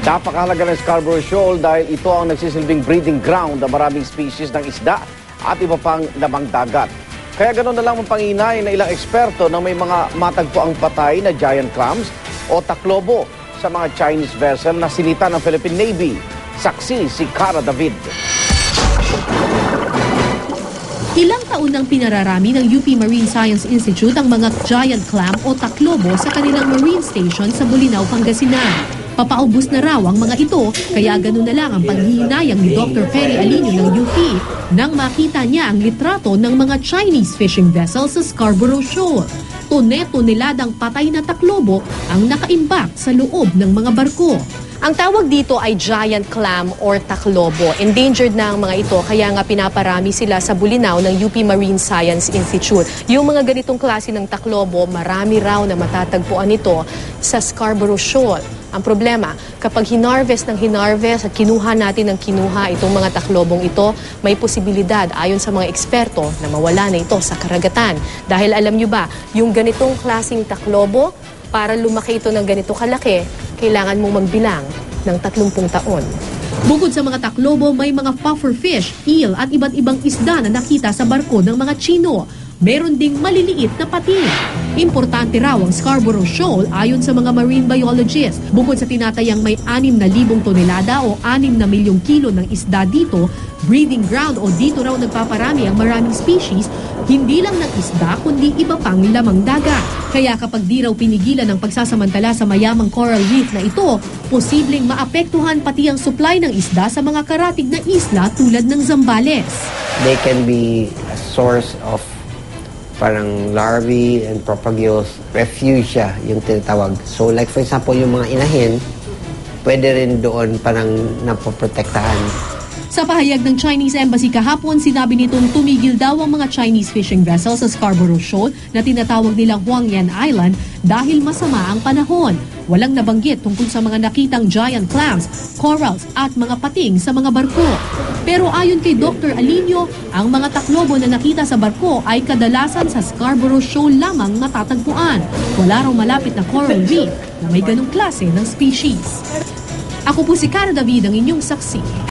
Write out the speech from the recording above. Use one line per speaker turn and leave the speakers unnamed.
Napakahalaga ng Scarborough Shoal dahil ito ang nagsisilbing breeding ground ng maraming species ng isda at iba pang lamang dagat. Kaya ganoon na lang ang panginay na ilang eksperto na may mga matagpuang patay na giant clams o taklobo sa mga Chinese vessel na sinita ng Philippine Navy. Saksi si Cara David.
Ilang taon nang pinararami ng UP Marine Science Institute ang mga giant clam o taklobo sa kanilang marine station sa Bolinao, Pangasinan. Papaubos na raw ang mga ito, kaya ganoon na lang ang paghihinayang ni Dr. Perry Alinio ng UP nang makita niya ang litrato ng mga Chinese fishing vessels sa Scarborough Shoal. Tone-toneladang patay na taklobo ang nakaimbak sa loob ng mga barko.
Ang tawag dito ay giant clam or taklobo. Endangered na ang mga ito, kaya nga pinaparami sila sa Bolinao ng UP Marine Science Institute. Yung mga ganitong klase ng taklobo, marami raw na matatagpuan ito sa Scarborough Shoal. Ang problema, kapag hinarvest at kinuha natin ng kinuha itong mga taklobong ito, may posibilidad ayon sa mga eksperto na mawala na ito sa karagatan. Dahil alam nyo ba, yung ganitong klaseng taklobo, para lumaki ito ng ganito kalaki, kailangan mong magbilang ng 30 taon.
Bukod sa mga taklobo, may mga pufferfish, eel at iba't ibang isda na nakita sa barko ng mga Chino. Meron ding maliliit na pating. Importante raw ang Scarborough Shoal ayon sa mga marine biologists. Bukod sa tinatayang may 6,000 tonelada o 6 na milyong kilo ng isda dito, breeding ground o dito raw nagpaparami ang maraming species, hindi lang ng isda kundi iba pang lamang dagat. Kaya kapag di raw pinigilan ng pagsasamantala sa mayamang coral reef na ito, posibleng maapektuhan pati ang supply ng isda sa mga karatig na isla tulad ng Zambales.
They can be a source of parang larvae and propagules, refugia yung tinatawag. So like for example, yung mga inahin, pwede rin doon parang napoprotektahan.
Sa pahayag ng Chinese Embassy kahapon, sinabi nitong tumigil daw ang mga Chinese fishing vessels sa Scarborough Shoal na tinatawag nilang Huangyan Island dahil masama ang panahon. Walang nabanggit tungkol sa mga nakitang giant clams, corals at mga pating sa mga barko. Pero ayon kay Dr. Alinio, ang mga taklobo na nakita sa barko ay kadalasan sa Scarborough Shoal lamang matatagpuan. Wala raw malapit na coral reef na may ganong klase ng species. Ako po si Cara David, ang inyong saksi.